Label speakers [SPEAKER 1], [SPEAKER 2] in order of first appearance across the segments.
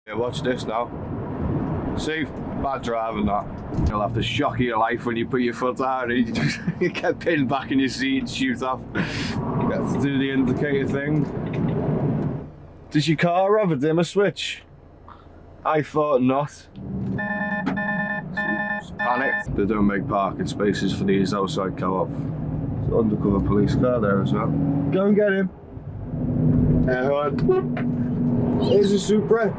[SPEAKER 1] Yeah, watch this now. See, bad driving that. You'll have the shock of your life when you put your foot out and you get pinned back in your seat and shoot off. You have to do the indicator thing. Does your car have a dimmer switch? I thought not. Just panicked. They don't make parking spaces for these outside co-op. There's an undercover police car there as well. Go and get him. Here's a Supra.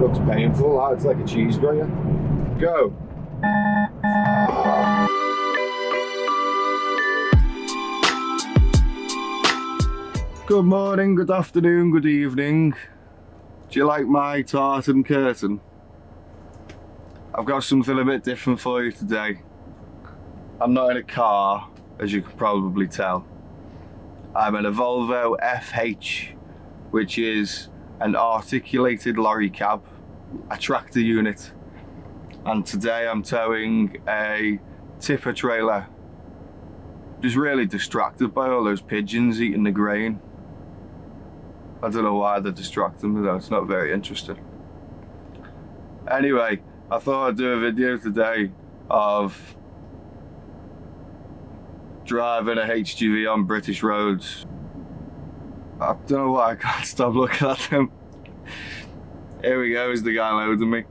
[SPEAKER 1] Looks painful, it's like a cheese grater. Go. Good morning, good afternoon, good evening. Do you like my tartan curtain? I've got something a bit different for you today. I'm not in a car, as you can probably tell. I'm in a Volvo FH, which is an articulated lorry cab, a tractor unit. And today I'm towing a tipper trailer. Just really distracted by all those pigeons eating the grain. I don't know why they're distracting me though, it's not very interesting. Anyway, I thought I'd do a video today of driving a HGV on British roads. I don't know why I can't stop looking at them. Here we go, is the guy loading me.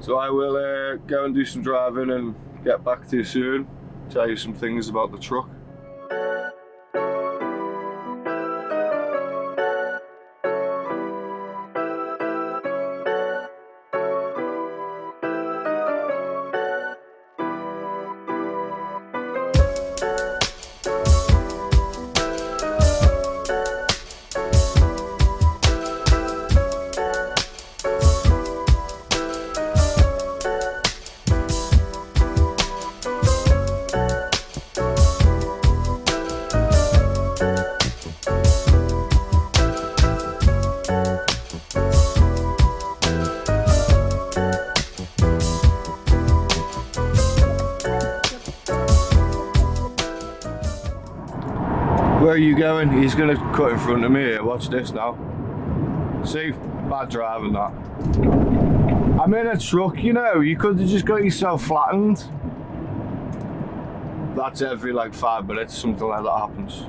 [SPEAKER 1] So I will go and do some driving and get back to you soon. Tell you some things about the truck. Where are you going? He's going to cut in front of me here. Watch this now. See? Bad driving that. I'm in a truck, you know. You could have just got yourself flattened. That's every like 5 minutes, something like that happens.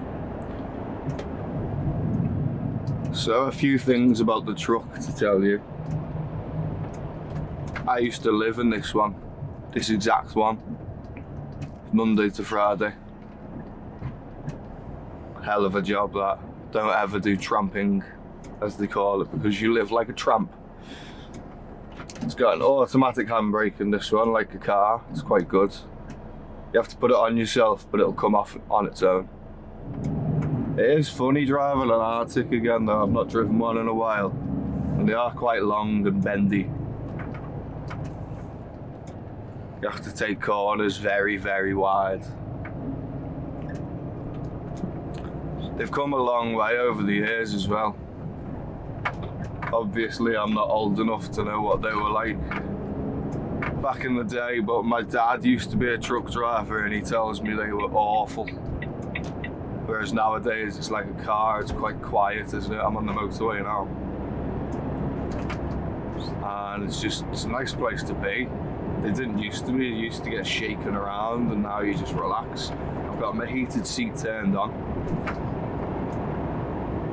[SPEAKER 1] So a few things about the truck to tell you. I used to live in this one. This exact one. Monday to Friday. Hell of a job that. Don't ever do tramping, as they call it, because you live like a tramp. It's got an automatic handbrake in this one, like a car. It's quite good. You have to put it on yourself, but it'll come off on its own. It is funny driving an Arctic again though. I've not driven one in a while. And they are quite long and bendy. You have to take corners very, very wide. They've come a long way over the years as well. Obviously, I'm not old enough to know what they were like back in the day, but my dad used to be a truck driver and he tells me they were awful. Whereas nowadays, it's like a car, it's quite quiet, isn't it? I'm on the motorway now. And it's a nice place to be. They didn't used to be, you used to get shaken around and now you just relax. I've got my heated seat turned on.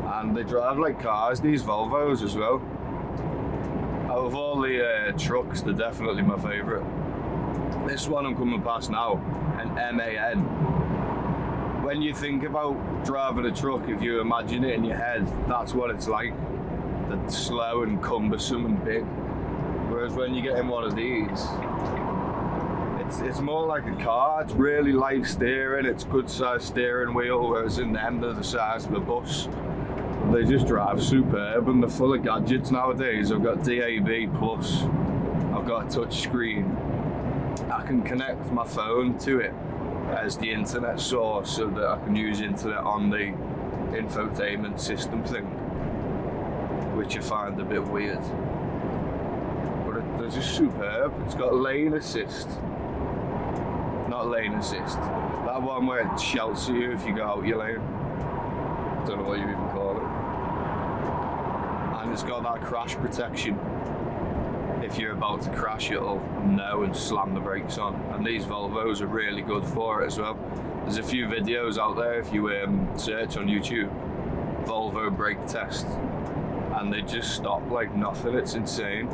[SPEAKER 1] And they drive like cars, these Volvos as well. Out of all the trucks, they're definitely my favourite. This one I'm coming past now, an MAN. When you think about driving a truck, if you imagine it in your head, that's what it's like. They're slow and cumbersome and big. Whereas when you get in one of these, it's more like a car. It's really light steering, it's good sized steering wheel, whereas in them they're the size of a bus. They just drive superb and they're full of gadgets nowadays. I've got DAB+, I've got a touch screen. I can connect my phone to it as the internet source so that I can use internet on the infotainment system thing, which I find a bit weird. But they're just superb. It's got lane assist. Not lane assist. That one where it shouts at you if you go out your lane. Don't know what you even call it. and it's got that crash protection. If you're about to crash, it'll know and slam the brakes on, and these Volvos are really good for it as well. There's a few videos out there if you search on YouTube, Volvo brake test, and they just stop like nothing. It's insane.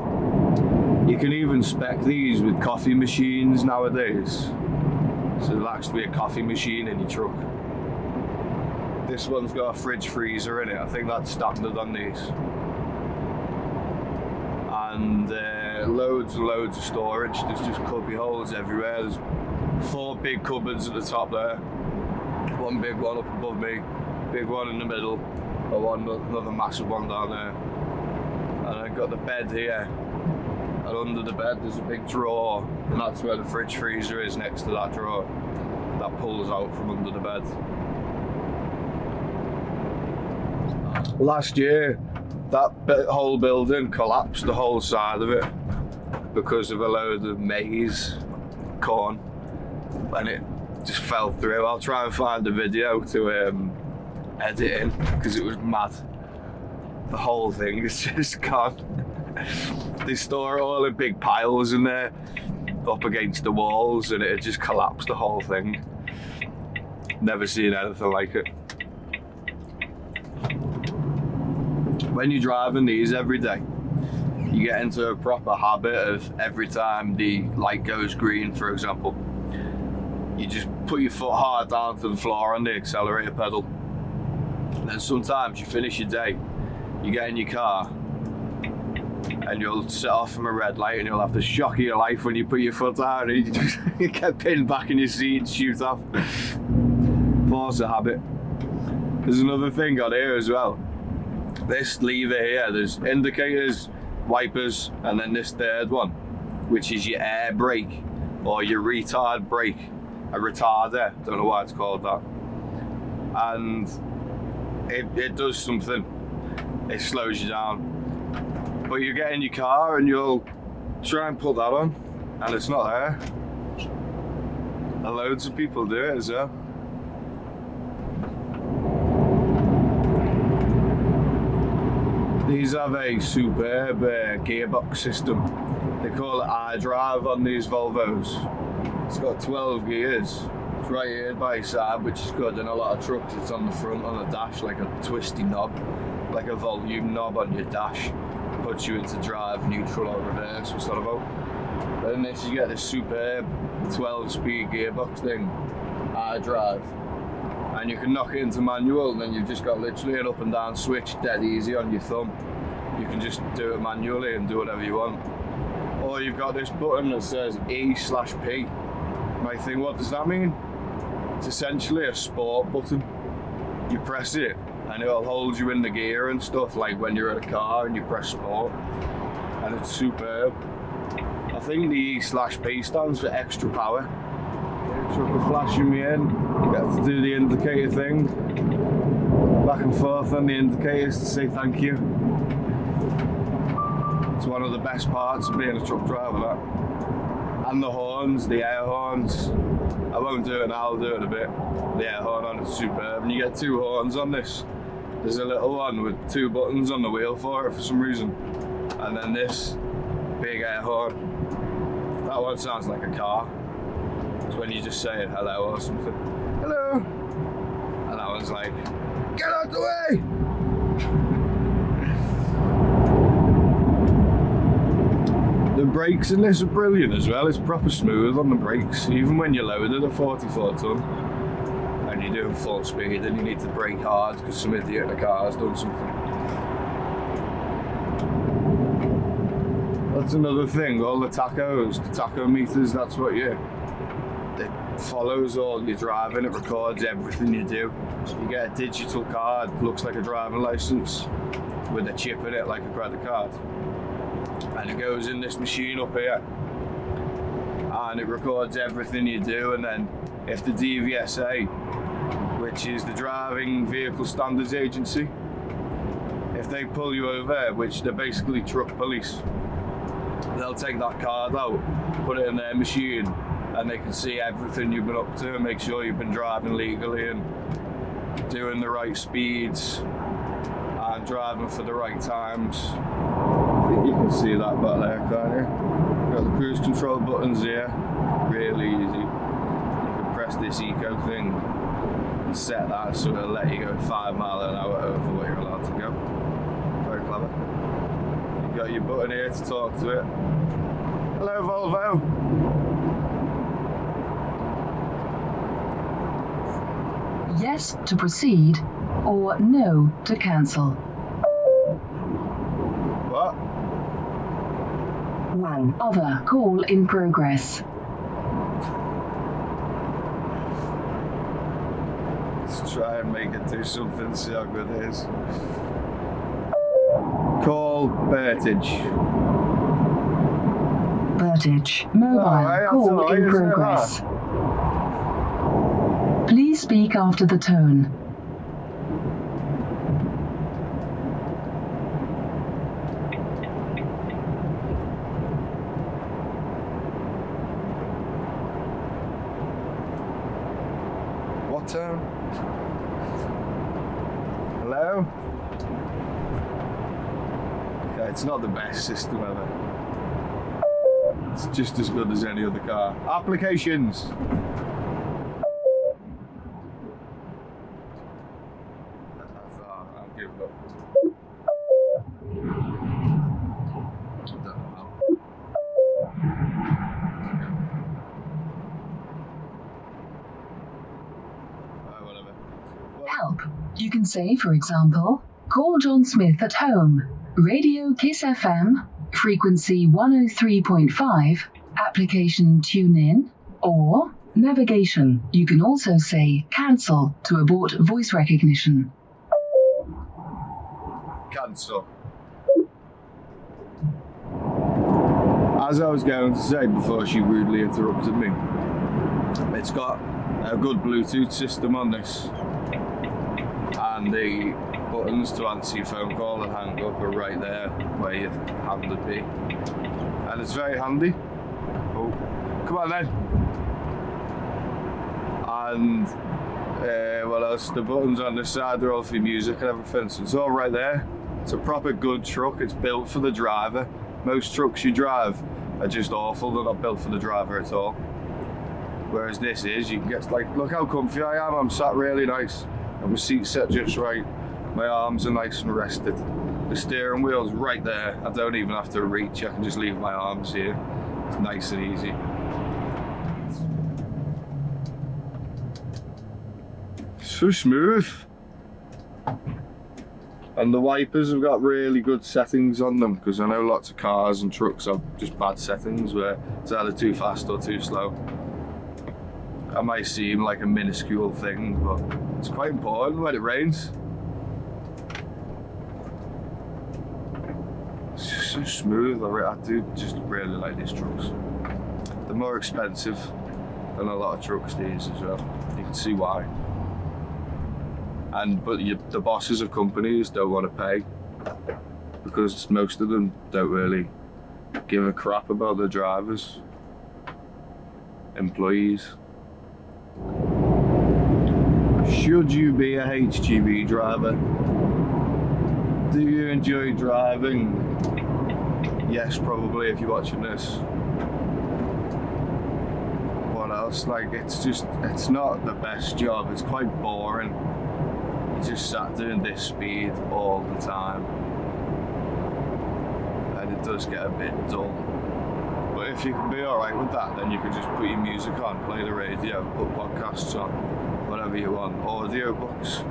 [SPEAKER 1] You can even spec these with coffee machines nowadays, so there'll actually be a coffee machine in your truck. This one's got a fridge freezer in it. I think that's standard on these. And loads and loads of storage. There's just cubby holes everywhere. There's 4 big cupboards at the top there. One big one up above me, big one in the middle, another massive one down there. And I've got the bed here. And under the bed there's a big drawer, and that's where the fridge freezer is, next to that drawer. That pulls out from under the bed. Last year, that whole building collapsed, the whole side of it, because of a load of maize corn, and it just fell through. I'll try and find a video to edit in, because it was mad. The whole thing is just gone. They store it all in big piles in there, up against the walls, and it had just collapsed, the whole thing. Never seen anything like it. When you're driving these every day, you get into a proper habit of every time the light goes green, for example, you just put your foot hard down to the floor on the accelerator pedal. And then sometimes you finish your day, you get in your car, and you'll set off from a red light, and you'll have the shock of your life when you put your foot down and you get pinned back in your seat and shoot off. Force a habit. There's another thing on here as well. This lever here, there's indicators, wipers, and then this third one, which is your air brake or your retard brake, a retarder, don't know why it's called that. And it does something, it slows you down. But you get in your car and you'll try and put that on, and it's not there. And loads of people do it as well. These have a superb gearbox system. They call it iDrive on these Volvos. It's got 12 gears. It's right here by your side, which is good. In a lot of trucks, it's on the front on the dash, like a twisty knob, like a volume knob on your dash. Puts you into drive, neutral, or reverse. What's that about? But in this, you get this superb 12-speed gearbox thing, iDrive. And you can knock it into manual, and then you've just got literally an up and down switch, dead easy on your thumb. You can just do it manually and do whatever you want. Or you've got this button that says E/P. You might think, what does that mean? It's essentially a sport button. You press it and it'll hold you in the gear and stuff, like when you're at a car and you press sport. And it's superb. I think the E/P stands for extra power. Truck are flashing me in. You get to do the indicator thing. Back and forth on the indicators to say thank you. It's one of the best parts of being a truck driver, that. And the horns, the air horns. I won't do it now, I'll do it in a bit. The air horn on is superb, and you get 2 horns on this. There's a little one with 2 buttons on the wheel for it for some reason. And then this big air horn. That one sounds like a car. It's when you just say hello or something. Hello! And that one's like, get out the way! The brakes in this are brilliant as well. It's proper smooth on the brakes, even when you're loaded at 44 ton and you're doing full speed and you need to brake hard because some idiot in the car's done something. That's another thing, all the tachos, the tachometers, that's what it follows all your driving, it records everything you do. You get a digital card, looks like a driving license with a chip in it like a credit card. And it goes in this machine up here and it records everything you do, and then if the DVSA, which is the Driving Vehicle Standards Agency, if they pull you over, which they're basically truck police, they'll take that card out, put it in their machine, and they can see everything you've been up to and make sure you've been driving legally and doing the right speeds and driving for the right times. I think you can see that back there, can't you? Got the cruise control buttons here, really easy. You can press this eco thing and set that so it'll let you go 5 miles an hour over what you're allowed to go. Very clever. You've got your button here to talk to it. Hello, Volvo.
[SPEAKER 2] Yes to proceed or no to cancel.
[SPEAKER 1] What?
[SPEAKER 2] One other call in progress.
[SPEAKER 1] Let's try and make it do something, see how good it is. Call Beveridge.
[SPEAKER 2] Beveridge, mobile call in progress. Please speak after the tone.
[SPEAKER 1] What tone? Hello? Okay, it's not the best system ever. It's just as good as any other car. Applications! I'll give it up. I don't know how. Whatever.
[SPEAKER 2] Help. You can say, for example, call John Smith at home. Radio Kiss FM, frequency 103.5, application tune in, or navigation. You can also say cancel to abort voice recognition.
[SPEAKER 1] Cancel. As I was going to say before she rudely interrupted me, it's got a good Bluetooth system on this, and the buttons to answer your phone call and hang up are right there where your hand would be, and it's very handy. Oh, come on then. And what else? The buttons on this side, they're all for your music and everything, so it's all right there. It's a proper good truck. It's built for the driver. Most trucks you drive are just awful. They're not built for the driver at all. Whereas this is, you can get, like, look how comfy I am. I'm sat really nice. And my seat's set just right. My arms are nice and rested. The steering wheel's right there. I don't even have to reach. I can just leave my arms here. It's nice and easy. So smooth. And the wipers have got really good settings on them, because I know lots of cars and trucks have just bad settings where it's either too fast or too slow. That might seem like a minuscule thing, but it's quite important when it rains. It's just so smooth. I do just really like these trucks. They're more expensive than a lot of trucks these as well. You can see why. But the bosses of companies don't want to pay, because most of them don't really give a crap about their drivers, employees. Should you be a HGV driver? Do you enjoy driving? Yes, probably, if you're watching this. What else? Like, it's not the best job. It's quite boring. Just sat doing this speed all the time, and it does get a bit dull. But if you can be alright with that, then you can just put your music on, play the radio, put podcasts on, whatever you want, audio books,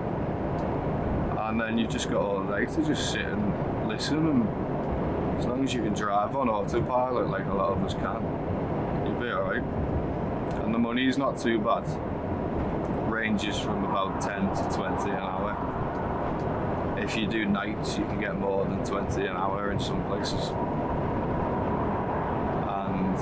[SPEAKER 1] and then you just got all day to just sit and listen, and as long as you can drive on autopilot like a lot of us can, you'll be alright. And the money is not too bad. Ranges from about 10 to 20 an hour. If you do nights, you can get more than 20 an hour in some places. And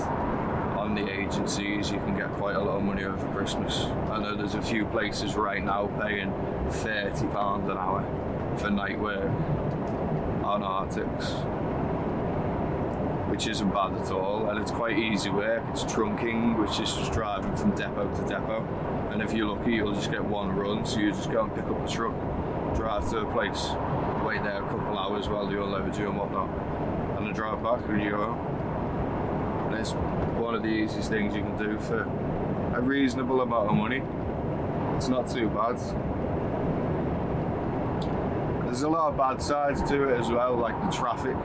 [SPEAKER 1] on the agencies, you can get quite a lot of money over Christmas. I know there's a few places right now paying £30 an hour for night work on Arctics, which isn't bad at all, and it's quite easy work. It's trunking, which is just driving from depot to depot. And if you're lucky, you'll just get one run, so you just go and pick up a truck, drive to a place, wait there a couple hours while they unload you and whatnot, and then drive back and you go home. And it's one of the easiest things you can do for a reasonable amount of money. It's not too bad. There's a lot of bad sides to it as well, like the traffic.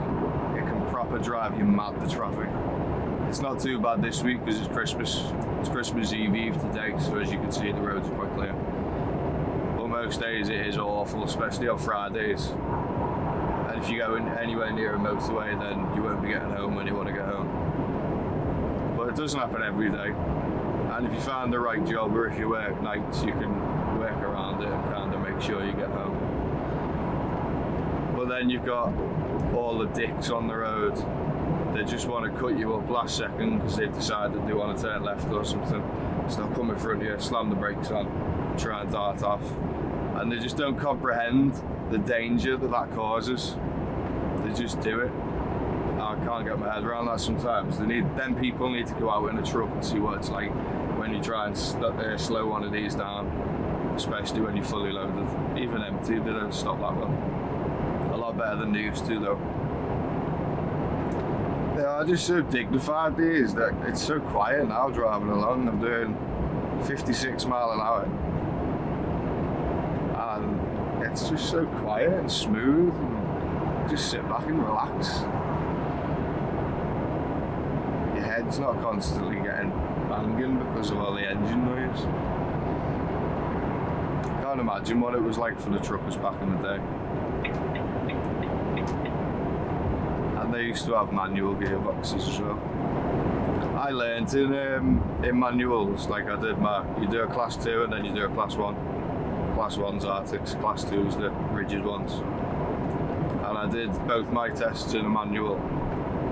[SPEAKER 1] It can proper drive you mad, the traffic. It's not too bad this week because it's Christmas. It's Christmas Eve today, so as you can see the roads are quite clear. But most days it is awful, especially on Fridays. And if you go anywhere near a motorway, then you won't be getting home when you want to get home. But it doesn't happen every day. And if you find the right job, or if you work nights, you can work around it and kind of make sure you get home. But then you've got all the dicks on the road. They just want to cut you up last second because they've decided they want to turn left or something. So they'll come in front of you, slam the brakes on, try and dart off. And they just don't comprehend the danger that causes. They just do it. I can't get my head around that sometimes. Them people need to go out in a truck and see what it's like when you try and slow one of these down, especially when you're fully loaded. Even empty, they don't stop that well. A lot better than they used to though. They are just so dignified these that it's so quiet now driving along. I'm doing 56 mile an hour and it's just so quiet and smooth and just sit back and relax. Your head's not constantly getting banging because of all the engine noise. Can't imagine what it was like for the truckers back in the day. And they used to have manual gearboxes as well. I learned in manuals, like I did you do a class 2 and then you do a class 1. Class 1's Arctics, class 2's the rigid ones. And I did both my tests in a manual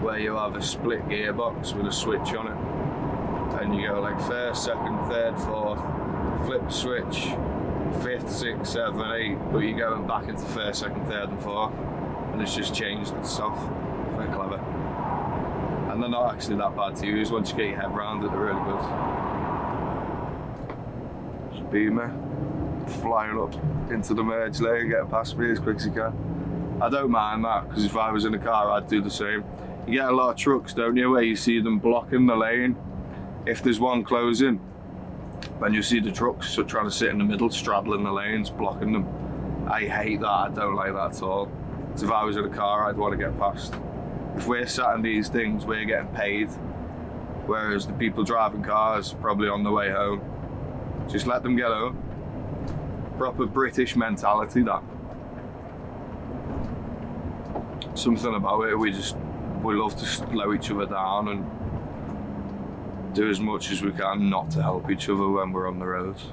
[SPEAKER 1] where you have a split gearbox with a switch on it. And you go like first, second, third, fourth, flip switch, 5th, 6th, 7th, 8th, but you're going back into first, second, third and fourth. And it's just changed itself. Very clever. And they're not actually that bad to use once you get your head around it, they're really good. There's a Beamer flying up into the merge lane, getting past me as quick as you can. I don't mind that, because if I was in a car I'd do the same. You get a lot of trucks, don't you, where you see them blocking the lane. If there's one closing, then you see the trucks trying to sit in the middle, straddling the lanes, blocking them. I hate that, I don't like that at all. Because if I was in a car, I'd want to get past. If we're sat in these things, we're getting paid. Whereas the people driving cars, probably on the way home. Just let them get home. Proper British mentality, that. Something about it, we love to slow each other down and do as much as we can not to help each other when we're on the roads.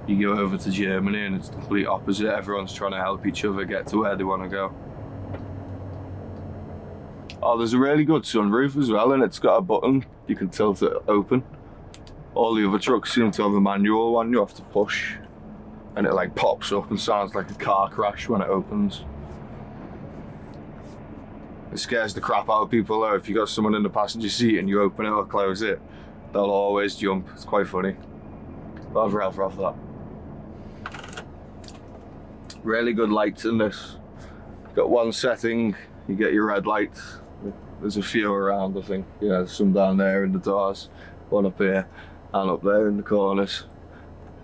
[SPEAKER 1] You go over to Germany and it's the complete opposite. Everyone's trying to help each other get to where they want to go. Oh, there's a really good sunroof as well, and it's got a button you can tilt it open. All the other trucks seem to have a manual one you have to push, and it like pops up and sounds like a car crash when it opens. It scares the crap out of people though. If you got someone in the passenger seat and you open it or close it, they'll always jump. It's quite funny. But I've rather off that. Really good lights in this. Got one setting, you get your red lights. There's a few around, I think. Yeah, there's some down there in the doors, one up here, and up there in the corners.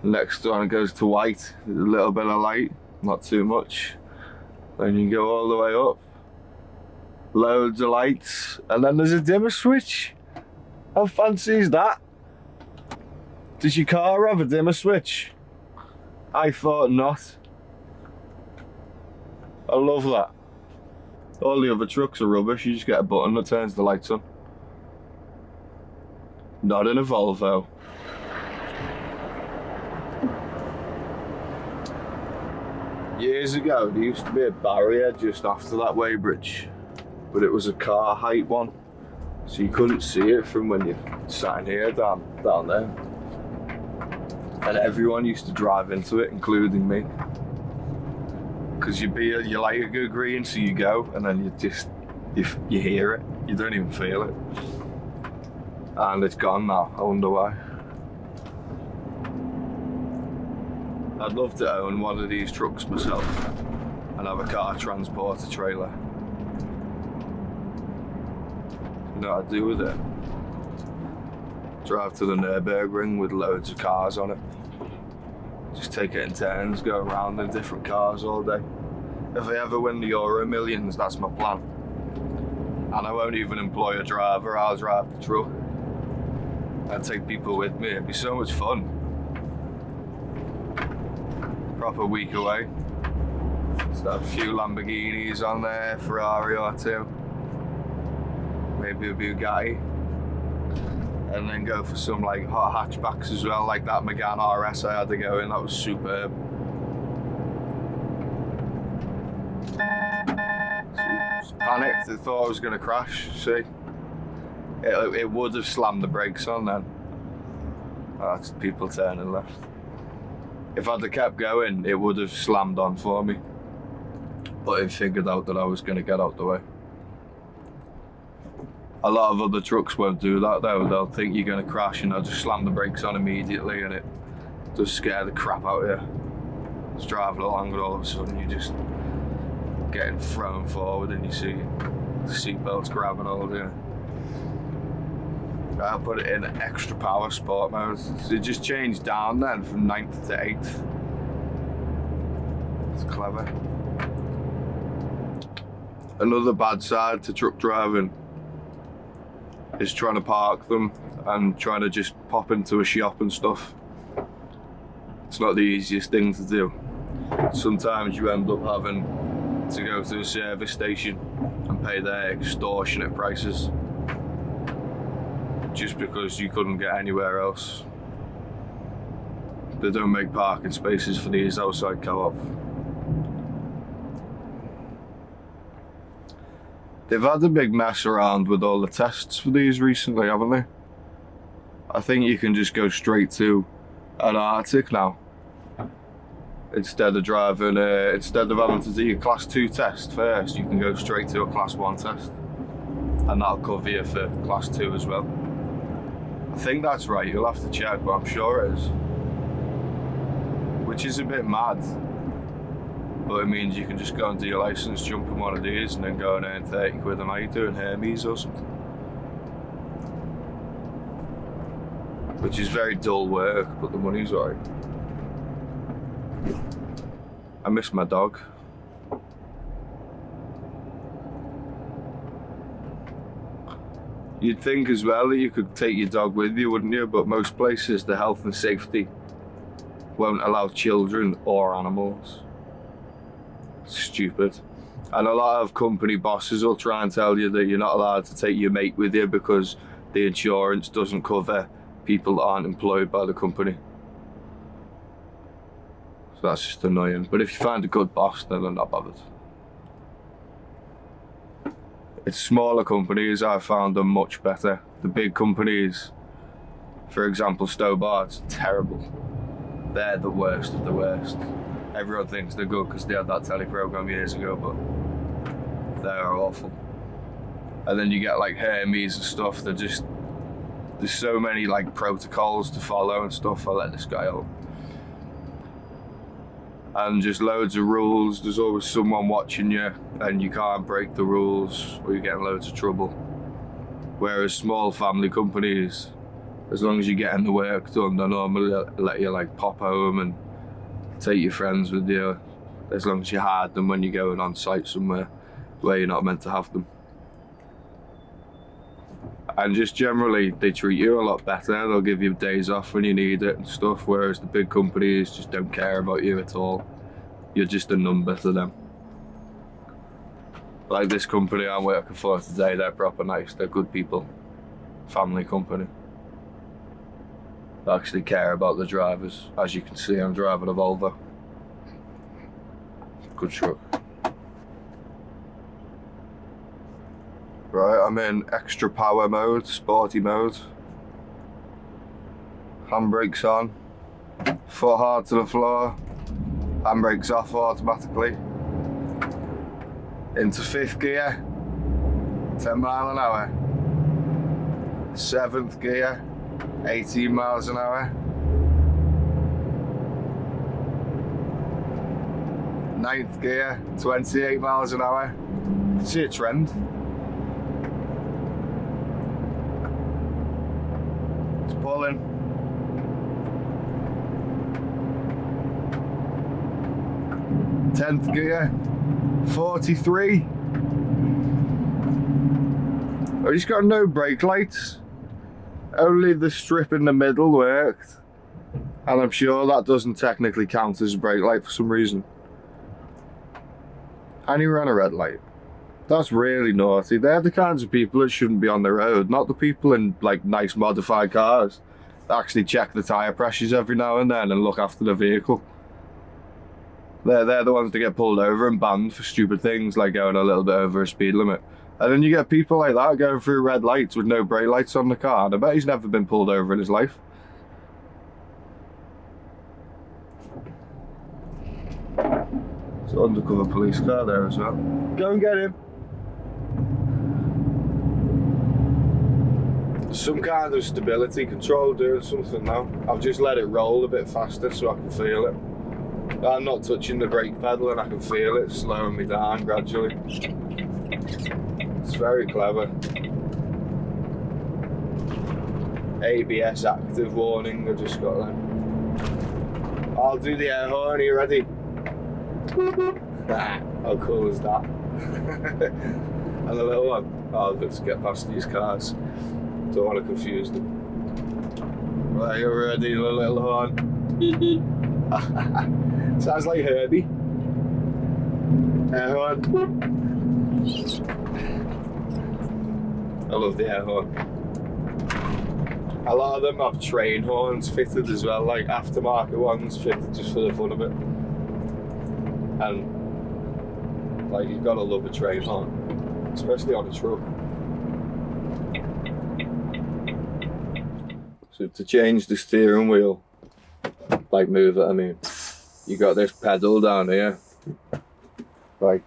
[SPEAKER 1] The next one goes to white, there's a little bit of light, not too much. Then you go all the way up, loads of lights, and then there's a dimmer switch. How fancy is that? Does your car have a dimmer switch? I thought not. I love that. All the other trucks are rubbish, you just get a button that turns the lights on. Not in a Volvo. Years ago, there used to be a barrier just after that weighbridge, but it was a car height one, so you couldn't see it from when you sat in here down there. And everyone used to drive into it, including me. Because you like a good green, so you go, and then you hear it, you don't even feel it. And it's gone now, I wonder why. I'd love to own one of these trucks myself and have a car transporter trailer. You know what I'd do with it? Drive to the Nürburgring with loads of cars on it. Just take it in turns, go around in different cars all day. If I ever win the Euro Millions, that's my plan. And I won't even employ a driver, I'll drive the truck. I'd take people with me, it'd be so much fun. Proper week away. Just have a few Lamborghinis on there, Ferrari or two. Maybe a Bugatti. And then go for some like hot hatchbacks as well, like that Megane RS I had to go in, that was superb. Panicked, I thought I was going to crash, see? It would have slammed the brakes on then. Oh, that's people turning left. If I'd have kept going, it would have slammed on for me. But it figured out that I was going to get out the way. A lot of other trucks won't do that though. They'll think you're going to crash and they'll just slam the brakes on immediately, and it does scare the crap out of you. Just driving along and all of a sudden you just getting thrown forward and you see the seatbelts grabbing hold of you. I'll put it in extra power sport mode. So it just changed down then from 9th to 8th. It's clever. Another bad side to truck driving is trying to park them and trying to just pop into a shop and stuff. It's not the easiest thing to do. Sometimes you end up having to go to a service station and pay their extortionate prices just because you couldn't get anywhere else. They don't make parking spaces for these outside co-op. They've had a big mess around with all the tests for these recently, haven't they? I think you can just go straight to an Arctic now. Instead of driving, instead of having to do your class 2 test first, you can go straight to a class 1 test. And that'll cover you for class 2 as well. I think that's right, you'll have to check, but I'm sure it is. Which is a bit mad. But it means you can just go and do your license, jump in one of these, and then go and earn 30 quid a night doing Hermes or something. Which is very dull work, but the money's alright. I miss my dog. You'd think as well that you could take your dog with you, wouldn't you? But most places, the health and safety won't allow children or animals. Stupid. And a lot of company bosses will try and tell you that you're not allowed to take your mate with you because the insurance doesn't cover people that aren't employed by the company. So that's just annoying. But if you find a good boss, then they're not bothered. It's smaller companies, I've found them much better. The big companies, for example Stobart's, terrible. They're the worst of the worst. Everyone thinks they're good because they had that telly program years ago, but they're awful. And then you get like Hermes and stuff, they're just, there's so many like protocols to follow and stuff. I let this guy out. And just loads of rules, there's always someone watching you and you can't break the rules or you get in loads of trouble. Whereas small family companies, as long as you're getting the work done, they normally let you like pop home and take your friends with you, as long as you hide them when you're going on site somewhere where you're not meant to have them. And just generally, they treat you a lot better. They'll give you days off when you need it and stuff, whereas the big companies just don't care about you at all. You're just a number to them. Like this company I'm working for today, they're proper nice, they're good people. Family company. They actually care about the drivers. As you can see, I'm driving a Volvo. Good truck. Right, I'm in extra power mode, sporty mode. Handbrakes on, foot hard to the floor, handbrakes off automatically. Into 5th gear, 10 mile an hour. 7th gear, 18 miles an hour. Ninth gear, 28 miles an hour. You can see a trend. It's pulling. Tenth gear, 43. Oh, he's got no brake lights. Only the strip in the middle worked. And I'm sure that doesn't technically count as a brake light for some reason. And he ran a red light. That's really naughty. They're the kinds of people that shouldn't be on the road, not the people in like nice modified cars that actually check the tyre pressures every now and then and look after the vehicle. They're the ones that get pulled over and banned for stupid things like going a little bit over a speed limit. And then you get people like that going through red lights with no brake lights on the car, and I bet he's never been pulled over in his life. It's an undercover police car there as well. Go and get him. Some kind of stability control doing something now. I've just let it roll a bit faster so I can feel it. I'm not touching the brake pedal and I can feel it slowing me down gradually. It's very clever. ABS active warning, I just got that. I'll do the air horn, are you ready? How cool is that? And the little one, oh, let's get past these cars. Don't want to confuse them. Right, you're ready, the little horn. Sounds like Herbie. Air horn. I love the air horn. A lot of them have train horns fitted as well, like aftermarket ones fitted just for the fun of it. And like, you've got to love a train horn, especially on a truck. So to change the steering wheel, like move it, I mean, you got this pedal down here, like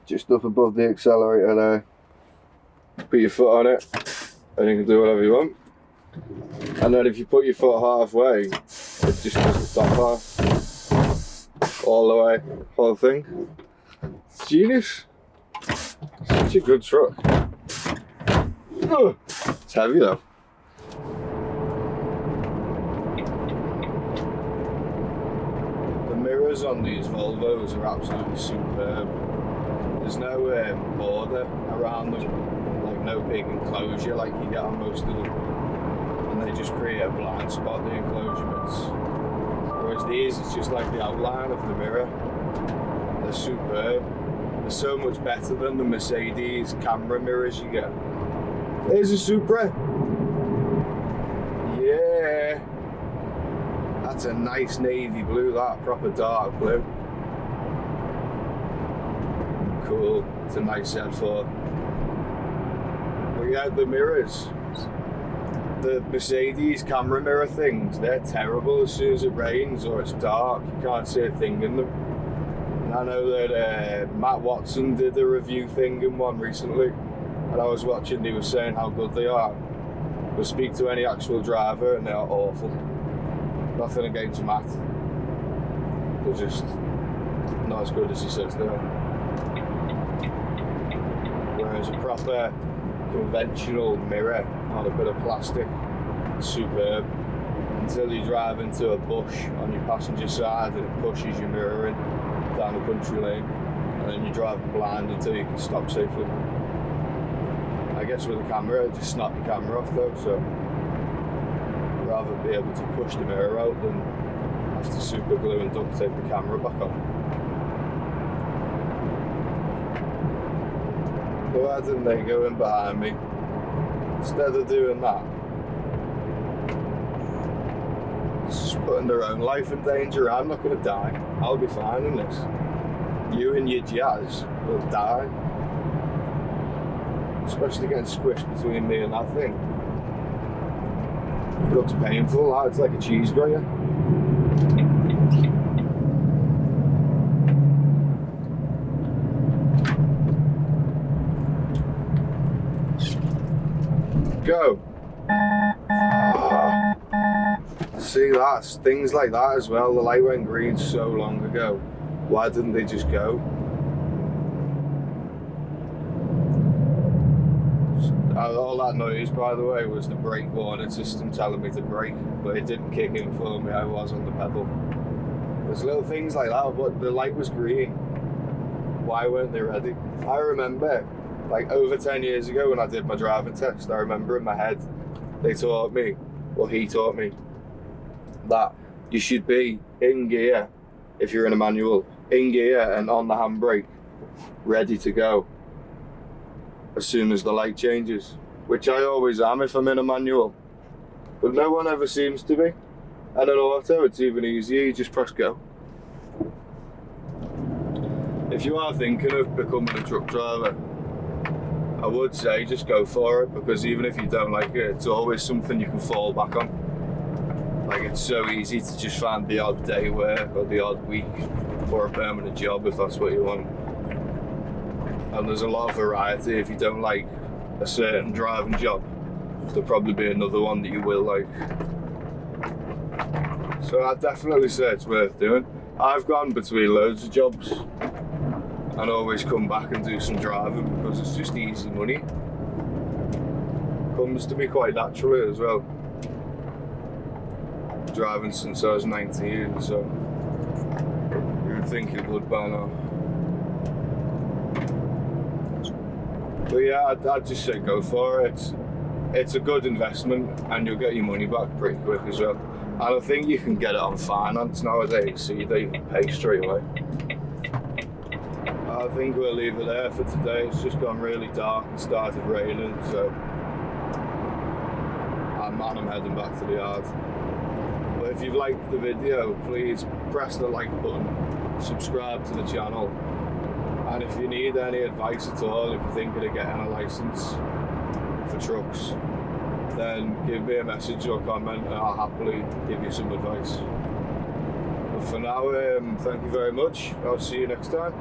[SPEAKER 1] just up above the accelerator there. Put your foot on it and you can do whatever you want. And then if you put your foot halfway, it just does the top half. All the way, whole thing. It's genius. Such a good truck. Oh, it's heavy though. The mirrors on these Volvos are absolutely superb. There's no border around them, like no big enclosure like you get on most of them. And they just create a blind spot, the enclosure bits. Whereas these, it's just like the outline of the mirror. They're superb. They're so much better than the Mercedes camera mirrors you get. There's a Supra. Yeah. That's a nice navy blue, that proper dark blue. Cool. It's a nice Z4. But yeah, the mirrors. The Mercedes camera mirror things, they're terrible as soon as it rains or it's dark. You can't see a thing in them. And I know that Matt Watson did a review thing in one recently, and I was watching, he was saying how good they are. But speak to any actual driver and they are awful. Nothing against Matt. They're just not as good as he says they are. Whereas a proper conventional mirror on a bit of plastic, superb, until you drive into a bush on your passenger side and it pushes your mirror in down a country lane, and then you drive blind until you can stop safely. I guess with a camera, just snap your camera off though, so I'd rather be able to push the mirror out than have to super glue and duct tape the camera back on. So why didn't they go in behind me? Instead of doing that, just putting their own life in danger. I'm not going to die. I'll be fine in this. You and your jazz will die. Especially getting squished between me and that thing. It looks painful. It's like a cheese grater. Go. See, that's things like that as well. The light went green so long ago. Why didn't they just go? All that noise, by the way, was the brake warning system telling me to brake, but it didn't kick in for me. I was on the pedal. There's little things like that, but the light was green. Why weren't they ready? I remember, like over 10 years ago when I did my driving test, I remember in my head, he taught me that you should be in gear, if you're in a manual, in gear and on the handbrake, ready to go as soon as the light changes, which I always am if I'm in a manual, but no one ever seems to be. And in auto, it's even easier, you just press go. If you are thinking of becoming a truck driver, I would say just go for it, because even if you don't like it, it's always something you can fall back on. Like, it's so easy to just find the odd day work or the odd week or a permanent job if that's what you want. And there's a lot of variety. If you don't like a certain driving job, there'll probably be another one that you will like. So I'd definitely say it's worth doing. I've gone between loads of jobs and always come back and do some driving because it's just easy money. Comes to me quite naturally as well. Driving since I was 19, so you would think it would by now. But yeah, I'd just say go for it. It's a good investment and you'll get your money back pretty quick as well. And I think you can get it on finance nowadays, so you don't even pay straight away. I think we'll leave it there for today. It's just gone really dark and started raining, so I'm heading back to the yard. But if you've liked the video, please press the like button, subscribe to the channel, and if you need any advice at all, if you're thinking of getting a license for trucks, then give me a message or comment and I'll happily give you some advice. But for now, thank you very much. I'll see you next time.